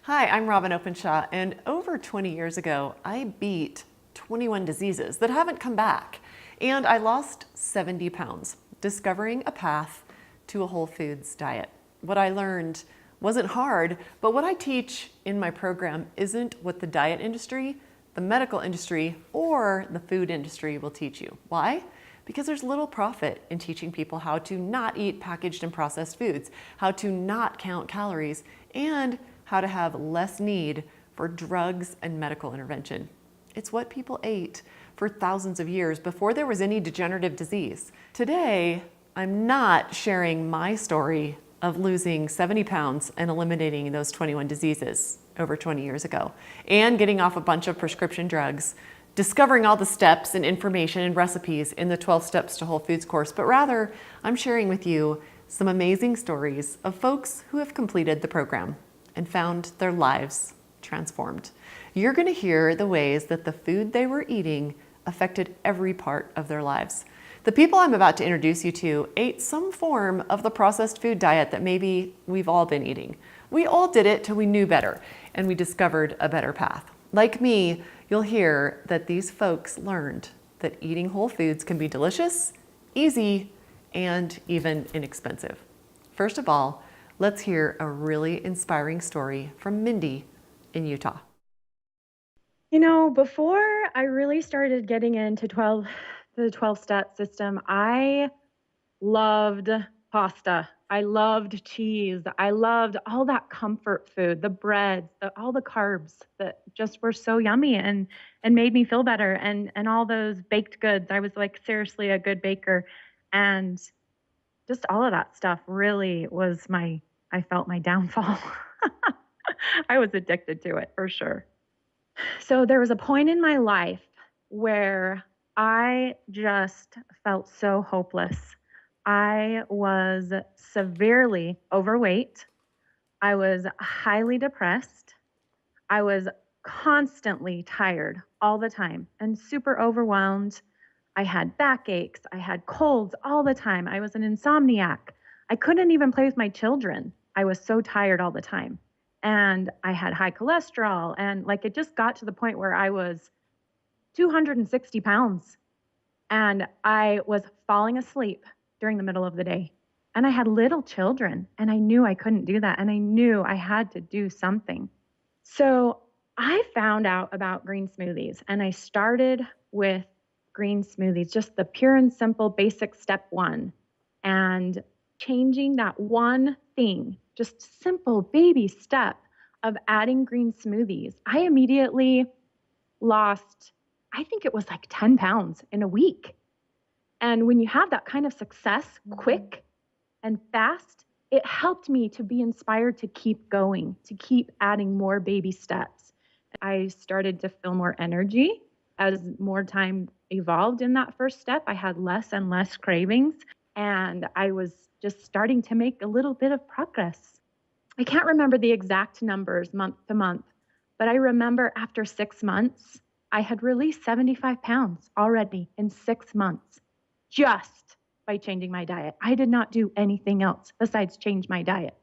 Hi, I'm Robin Openshaw, and over 20 years ago, I beat 21 diseases that haven't come back, and I lost 70 pounds, discovering a path to a whole foods diet. What I learned wasn't hard, but what I teach in my program isn't what the diet industry, the medical industry, or the food industry will teach you. Why? Because there's little profit in teaching people how to not eat packaged and processed foods, how to not count calories, and how to have less need for drugs and medical intervention. It's what people ate for thousands of years before there was any degenerative disease. Today, I'm not sharing my story of losing 70 pounds and eliminating those 21 diseases over 20 years ago, and getting off a bunch of prescription drugs, discovering all the steps and information and recipes in the 12 Steps to Whole Foods course, but rather, I'm sharing with you some amazing stories of folks who have completed the program and found their lives transformed. You're going to hear the ways that the food they were eating affected every part of their lives. The people I'm about to introduce you to ate some form of the processed food diet that maybe we've all been eating. We all did it till we knew better and we discovered a better path. Like me, you'll hear that these folks learned that eating whole foods can be delicious, easy, and even inexpensive. First of all, let's hear a really inspiring story from Mindy in Utah. Before I really started getting into the 12-step system, I loved pasta. I loved cheese. I loved all that comfort food, the breads, all the carbs that just were so yummy and made me feel better, and all those baked goods. I was like seriously a good baker, and just all of that stuff really was I felt my downfall. I was addicted to it for sure. So there was a point in my life where I just felt so hopeless. I was severely overweight. I was highly depressed. I was constantly tired all the time and super overwhelmed. I had backaches. I had colds all the time. I was an insomniac. I couldn't even play with my children. I was so tired all the time. And I had high cholesterol. And like it just got to the point where I was 260 pounds and I was falling asleep during the middle of the day. And I had little children and I knew I couldn't do that. And I knew I had to do something. So I found out about green smoothies and I started with green smoothies, just the pure and simple basic step one. And changing that one thing, just simple baby step of adding green smoothies, I immediately lost, I think it was like 10 pounds in a week. And when you have that kind of success quick and fast, it helped me to be inspired to keep going, to keep adding more baby steps. I started to feel more energy as more time evolved in that first step. I had less and less cravings, and I was just starting to make a little bit of progress. I can't remember the exact numbers month to month, but I remember after 6 months, I had released 75 pounds already in 6 months just by changing my diet. I did not do anything else besides change my diet.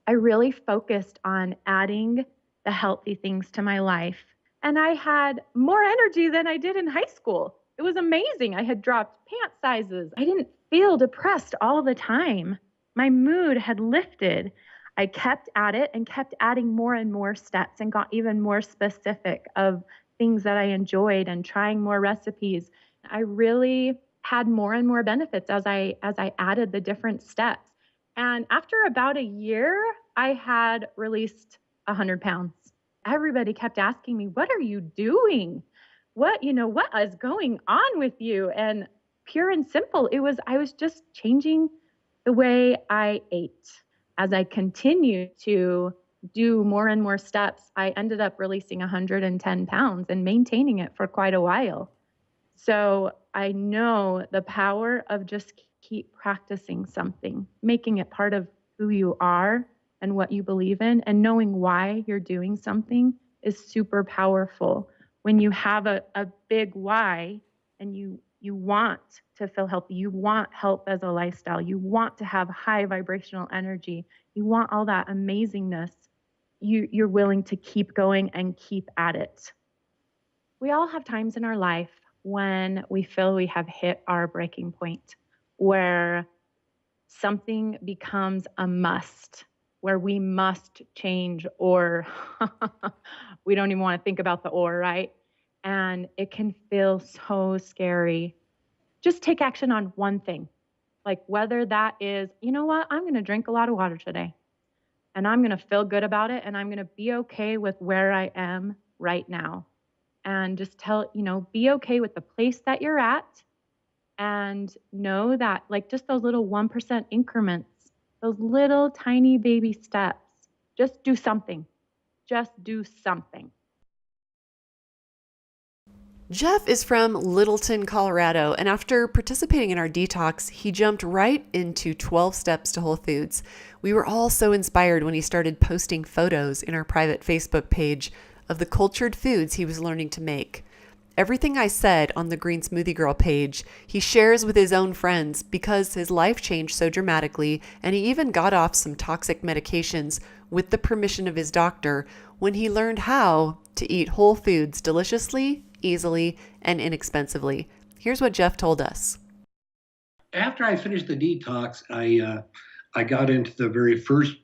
I really focused on adding the healthy things to my life. And I had more energy than I did in high school. It was amazing. I had dropped pant sizes. I didn't feel depressed all the time. My mood had lifted. I kept at it and kept adding more and more steps and got even more specific of things that I enjoyed and trying more recipes. I really had more and more benefits as I added the different steps. And after about a year, I had released 100 pounds. Everybody kept asking me, "What are you doing? What is going on with you?" And pure and simple, I was just changing the way I ate. As I continued to do more and more steps, I ended up releasing 110 pounds and maintaining it for quite a while. So I know the power of just keep practicing something, making it part of who you are and what you believe in, and knowing why you're doing something is super powerful. When you have a big why and you want to feel healthy, you want health as a lifestyle, you want to have high vibrational energy, you want all that amazingness, you're willing to keep going and keep at it. We all have times in our life when we feel we have hit our breaking point, where something becomes a must, where we must change, or we don't even want to think about the or, right? And it can feel so scary. Just take action on one thing. Like whether that is, you know what, I'm going to drink a lot of water today and I'm going to feel good about it and I'm going to be okay with where I am right now. And just be okay with the place that you're at and know that like just those little 1% increments, those little tiny baby steps, just do something. Just do something. Jeff is from Littleton, Colorado, and after participating in our detox, he jumped right into 12 steps to whole foods. We were all so inspired when he started posting photos in our private Facebook page of the cultured foods he was learning to make. Everything I said on the Green Smoothie Girl page, he shares with his own friends because his life changed so dramatically, and he even got off some toxic medications with the permission of his doctor when he learned how to eat whole foods deliciously, easily, and inexpensively. Here's what Jeff told us. After I finished the detox, I got into the very first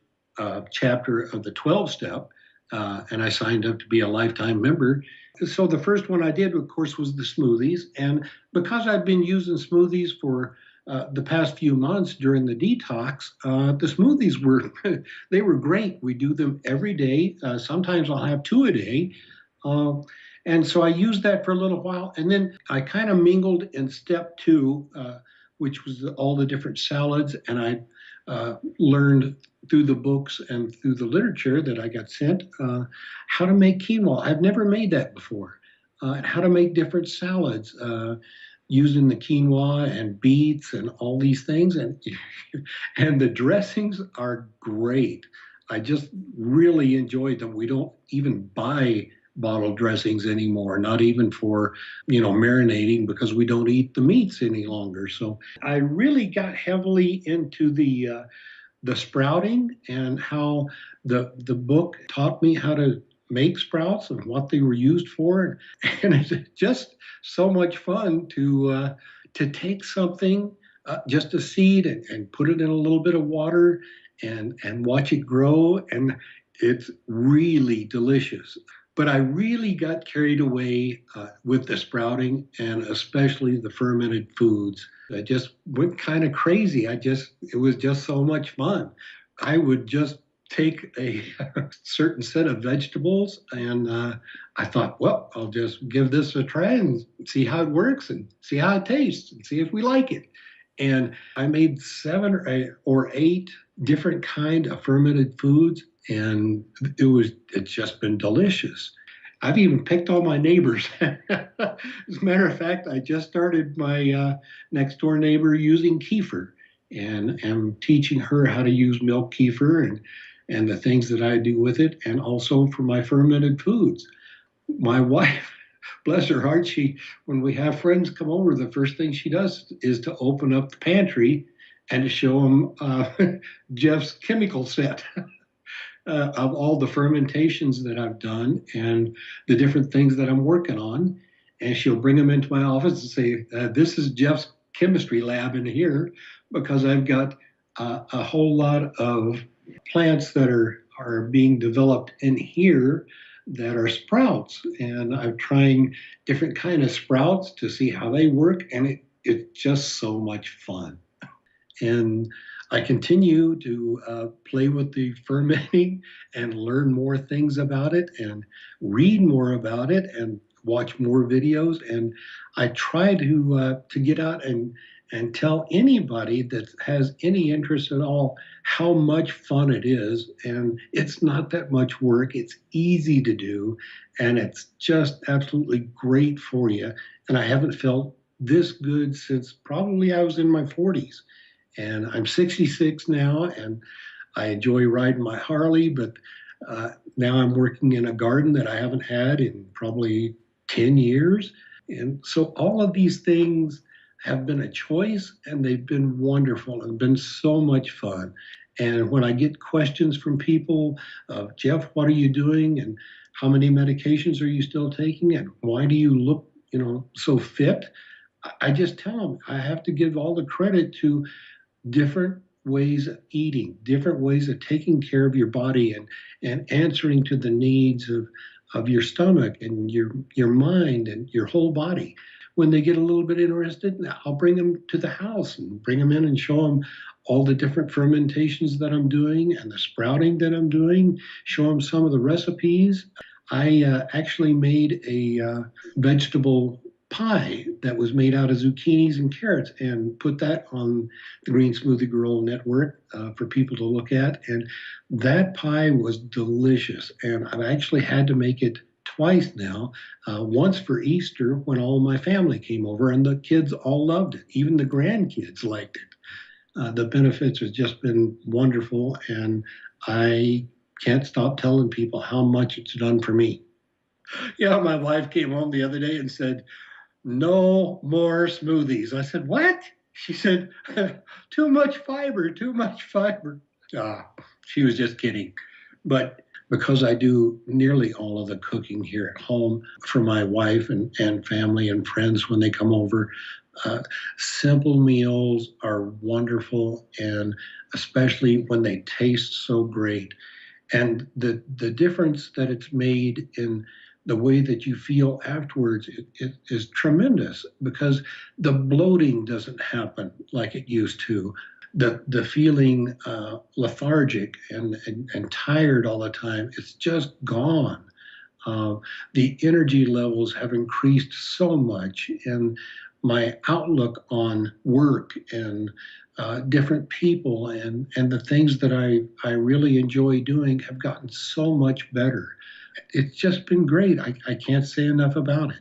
chapter of the 12 step, and I signed up to be a lifetime member. So the first one I did, of course, was the smoothies. And because I've been using smoothies for the past few months during the detox, the smoothies they were great. We do them every day. Sometimes I'll have 2 a day. And so I used that for a little while. And then I kind of mingled in step 2, which was all the different salads. And I learned through the books and through the literature that I got sent how to make quinoa. I've never made that before. And how to make different salads using the quinoa and beets and all these things. And the dressings are great. I just really enjoyed them. We don't even buy bottle dressings anymore, not even for, marinating, because we don't eat the meats any longer. So I really got heavily into the sprouting and how the book taught me how to make sprouts and what they were used for. And it's just so much fun to take something, just a seed, and put it in a little bit of water and watch it grow. And it's really delicious. But I really got carried away with the sprouting and especially the fermented foods. I just went kind of crazy. It was just so much fun. I would just take a certain set of vegetables and I thought, well, I'll just give this a try and see how it works and see how it tastes and see if we like it. And I made 7 or 8 different kind of fermented foods, and it's just been delicious. I've even picked on my neighbors. As a matter of fact, I just started my next door neighbor using kefir, and am teaching her how to use milk kefir and the things that I do with it, and also for my fermented foods. My wife, bless her heart, when we have friends come over, the first thing she does is to open up the pantry and to show them Jeff's chemical set of all the fermentations that I've done and the different things that I'm working on. And she'll bring them into my office and say, this is Jeff's chemistry lab in here, because I've got a whole lot of plants that are being developed in here that are sprouts. And I'm trying different kind of sprouts to see how they work. And it's just so much fun. And I continue to play with the fermenting and learn more things about it and read more about it and watch more videos. And I try to get out and tell anybody that has any interest at all how much fun it is. And it's not that much work. It's easy to do. And it's just absolutely great for you. And I haven't felt this good since probably I was in my 40s. And I'm 66 now, and I enjoy riding my Harley, but now I'm working in a garden that I haven't had in probably 10 years. And so all of these things have been a choice, and they've been wonderful and been so much fun. And when I get questions from people, Jeff, what are you doing? And how many medications are you still taking? And why do you look, so fit? I just tell them I have to give all the credit to different ways of eating, different ways of taking care of your body and answering to the needs of your stomach and your mind and your whole body. When they get a little bit interested, I'll bring them to the house and bring them in and show them all the different fermentations that I'm doing and the sprouting that I'm doing, show them some of the recipes. I actually made a vegetable pie that was made out of zucchinis and carrots and put that on the Green Smoothie Girl Network for people to look at. And that pie was delicious. And I've actually had to make it twice now, once for Easter when all my family came over and the kids all loved it. Even the grandkids liked it. The benefits have just been wonderful. And I can't stop telling people how much it's done for me. Yeah, my wife came home the other day and said, "No more smoothies." I said, "What?" She said, "Too much fiber, too much fiber." Ah, she was just kidding. But because I do nearly all of the cooking here at home for my wife and family and friends when they come over, simple meals are wonderful, and especially when they taste so great. And the difference that it's made in the way that you feel afterwards is tremendous because the bloating doesn't happen like it used to. The feeling lethargic and tired all the time, it's just gone. The energy levels have increased so much, and my outlook on work and different people and the things that I really enjoy doing have gotten so much better. It's just been great. I can't say enough about it.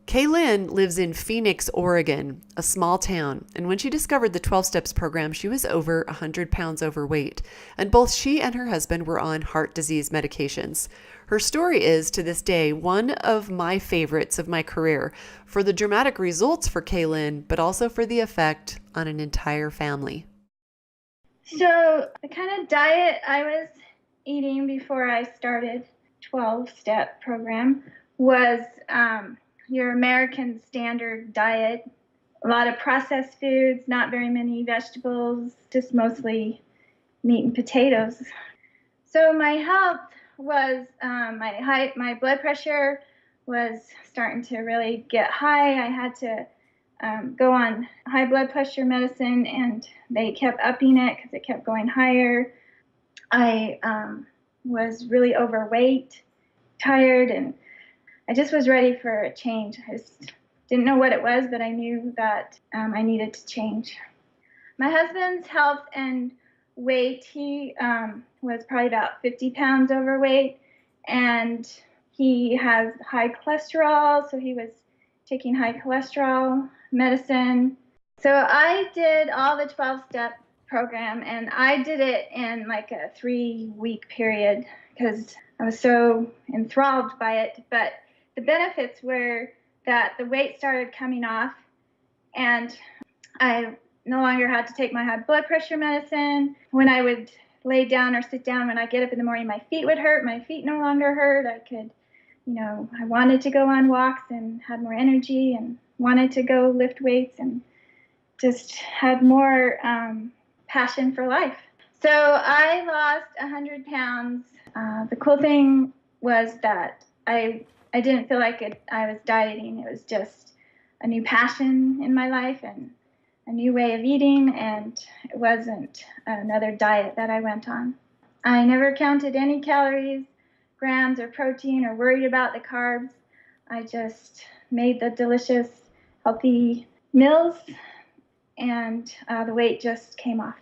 Kaylin lives in Phoenix, Oregon, a small town, and when she discovered the 12 Steps program, she was over 100 pounds overweight, and both she and her husband were on heart disease medications. Her story is, to this day, one of my favorites of my career for the dramatic results for Kaylin, but also for the effect on an entire family. So the kind of diet I was eating before I started 12-step program was your American standard diet. A lot of processed foods, not very many vegetables, just mostly meat and potatoes. So my health was, my blood pressure was starting to really get high. I had to go on high blood pressure medicine, and they kept upping it because it kept going higher. I was really overweight, tired, and I just was ready for a change. I just didn't know what it was, but I knew that I needed to change. My husband's health and weight, he was probably about 50 pounds overweight, and he has high cholesterol, so he was taking high cholesterol medicine. So I did all the 12-step program, and I did it in like a 3-week period because I was so enthralled by it. But the benefits were that the weight started coming off, and I no longer had to take my high blood pressure medicine. When I would lay down or sit down, when I get up in the morning, my feet would hurt. My feet no longer hurt. I could, I wanted to go on walks and had more energy and wanted to go lift weights and just had more passion for life. So I lost 100 pounds. The cool thing was that I didn't feel like I was dieting. It was just a new passion in my life and a new way of eating, and it wasn't another diet that I went on. I never counted any calories, grams, or protein, or worried about the carbs. I just made the delicious, healthy meals, and the weight just came off.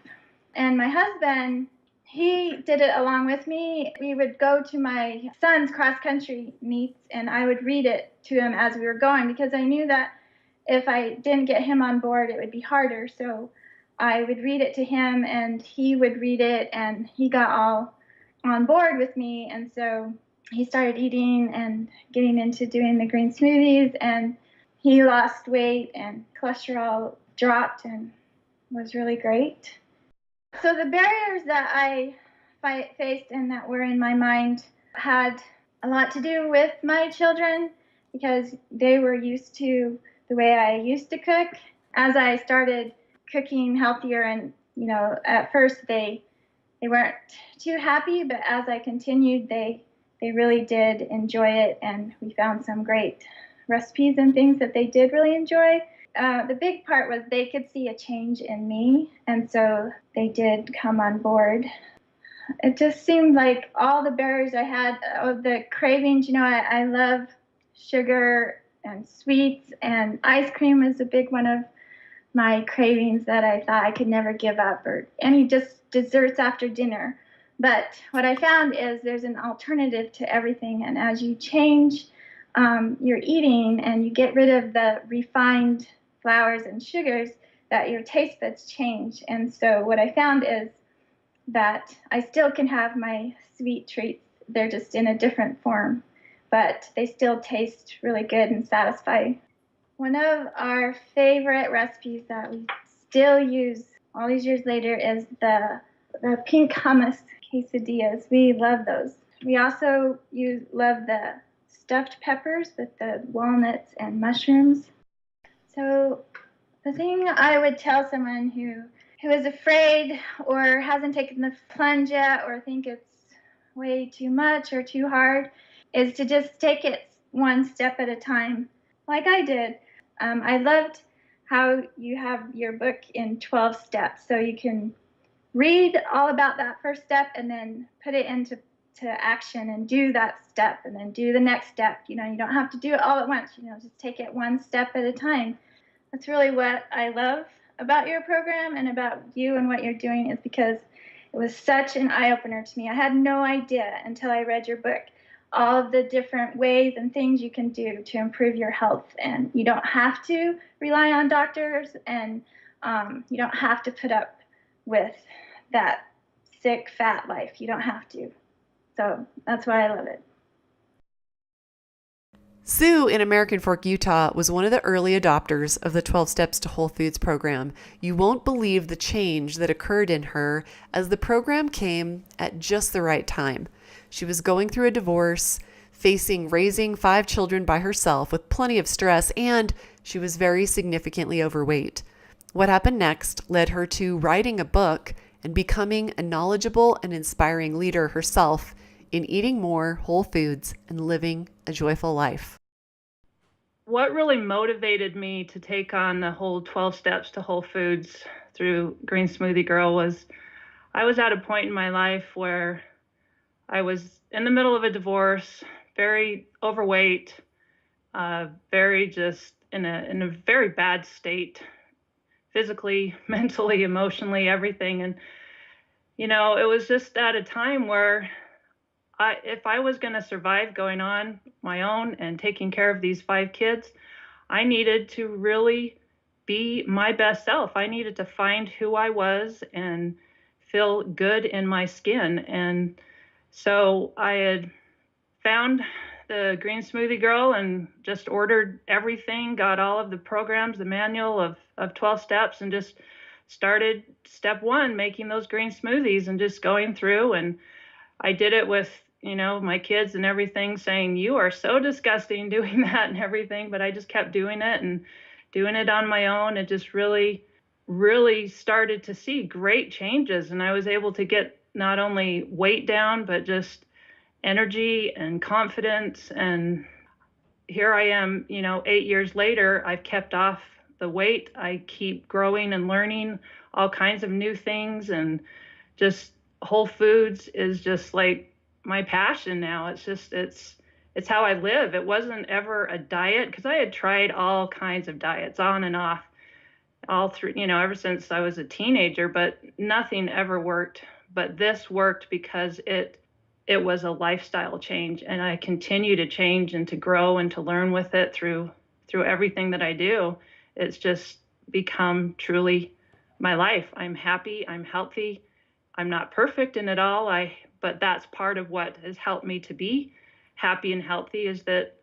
And my husband, he did it along with me. We would go to my son's cross-country meets, and I would read it to him as we were going because I knew that if I didn't get him on board, it would be harder. So I would read it to him, and he would read it, and he got all on board with me. And so he started eating and getting into doing the green smoothies, and he lost weight, and cholesterol dropped and was really great. So the barriers that I faced and that were in my mind had a lot to do with my children because they were used to the way I used to cook. As I started cooking healthier, and at first they weren't too happy, but as I continued, they really did enjoy it, and we found some great recipes and things that they did really enjoy. The big part was they could see a change in me, and so they did come on board. It just seemed like all the barriers I had, the cravings, I love sugar and sweets, and ice cream is a big one of my cravings that I thought I could never give up, or any just desserts after dinner. But what I found is there's an alternative to everything, and as you change your eating and you get rid of the refined flours and sugars, that your taste buds change. And so what I found is that I still can have my sweet treats. They're just in a different form, but they still taste really good and satisfying. One of our favorite recipes that we still use all these years later is the pink hummus quesadillas. We love those. We also love the stuffed peppers with the walnuts and mushrooms. So the thing I would tell someone who is afraid or hasn't taken the plunge yet or think it's way too much or too hard is to just take it one step at a time, like I did. I loved how you have your book in 12 steps, so you can read all about that first step and then put it into action and do that step and then do the next step. You don't have to do it all at once. Just take it one step at a time. That's really what I love about your program and about you and what you're doing, is because it was such an eye-opener to me. I had no idea until I read your book all of the different ways and things you can do to improve your health. And you don't have to rely on doctors, and you don't have to put up with that sick, fat life. You don't have to. So that's why I love it. Sue in American Fork, Utah was one of the early adopters of the 12 Steps to Whole Foods program. You won't believe the change that occurred in her as the program came at just the right time. She was going through a divorce, facing raising 5 children by herself with plenty of stress, and she was very significantly overweight. What happened next led her to writing a book and becoming a knowledgeable and inspiring leader herself in eating more whole foods and living a joyful life. What really motivated me to take on the whole 12 steps to whole foods through Green Smoothie Girl was I was at a point in my life where I was in the middle of a divorce, very overweight, very just in a very bad state, physically, mentally, emotionally, everything. And, it was just at a time where if I was going to survive going on my own and taking care of these 5 kids, I needed to really be my best self. I needed to find who I was and feel good in my skin. And so I had found the Green Smoothie Girl and just ordered everything, got all of the programs, the manual of 12 steps, and just started step 1, making those green smoothies and just going through. And I did it with, my kids and everything saying, "You are so disgusting doing that," and everything. But I just kept doing it and doing it on my own. It just really, really started to see great changes. And I was able to get not only weight down, but just energy and confidence. And here I am, 8 years later, I've kept off the weight. I keep growing and learning all kinds of new things. And just Whole Foods is just like my passion now. It's how I live. It wasn't ever a diet, because I had tried all kinds of diets on and off all through, ever since I was a teenager, but nothing ever worked. But this worked because it was a lifestyle change, and I continue to change and to grow and to learn with it through everything that I do. It's just become truly my life. I'm happy, I'm healthy. I'm not perfect in it all, but that's part of what has helped me to be happy and healthy, is that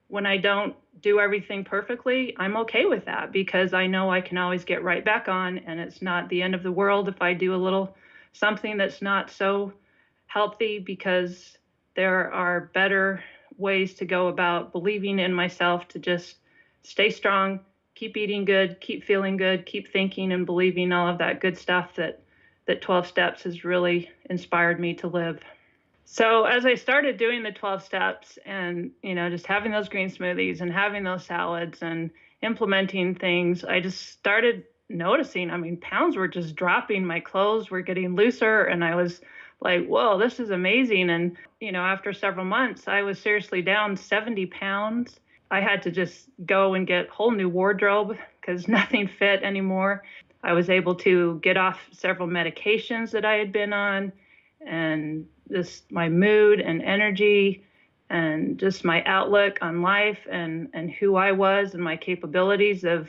when I don't do everything perfectly, I'm okay with that because I know I can always get right back on, and it's not the end of the world if I do a little something that's not so healthy, because there are better ways to go about believing in myself to just stay strong, keep eating good, keep feeling good, keep thinking and believing all of that good stuff that 12 steps has really inspired me to live. So as I started doing the 12 steps and, just having those green smoothies and having those salads and implementing things, I just started noticing, pounds were just dropping. My clothes were getting looser and I was like, whoa, this is amazing. And, after several months, I was seriously down 70 pounds. I had to just go and get a whole new wardrobe because nothing fit anymore. I was able to get off several medications that I had been on, and just my mood and energy and just my outlook on life and who I was and my capabilities of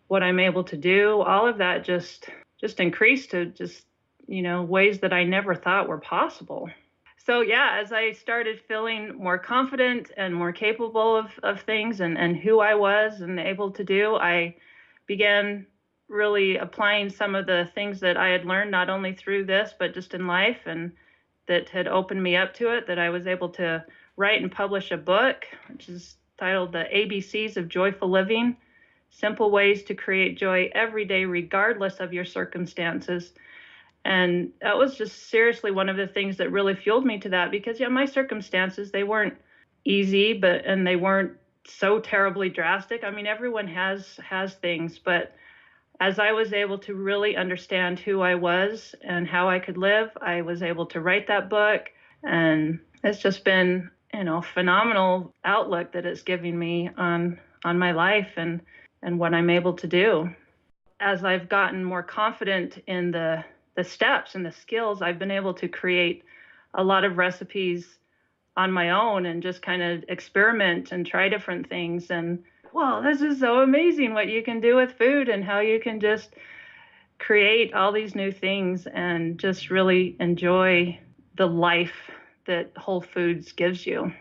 what I'm able to do, all of that just increased to just, ways that I never thought were possible. So yeah, as I started feeling more confident and more capable of things and who I was and able to do, I began really applying some of the things that I had learned, not only through this, but just in life, and that had opened me up to it, that I was able to write and publish a book, which is titled The ABCs of Joyful Living, Simple Ways to Create Joy Every Day, Regardless of Your Circumstances. And that was just seriously one of the things that really fueled me to that, because my circumstances, they weren't easy, and they weren't so terribly drastic. Everyone has things, but as I was able to really understand who I was and how I could live, I was able to write that book. And it's just been, phenomenal outlook that it's giving me on my life and what I'm able to do. As I've gotten more confident in the steps and the skills, I've been able to create a lot of recipes on my own and just kind of experiment and try different things. And wow, this is so amazing what you can do with food and how you can just create all these new things and just really enjoy the life that Whole Foods gives you.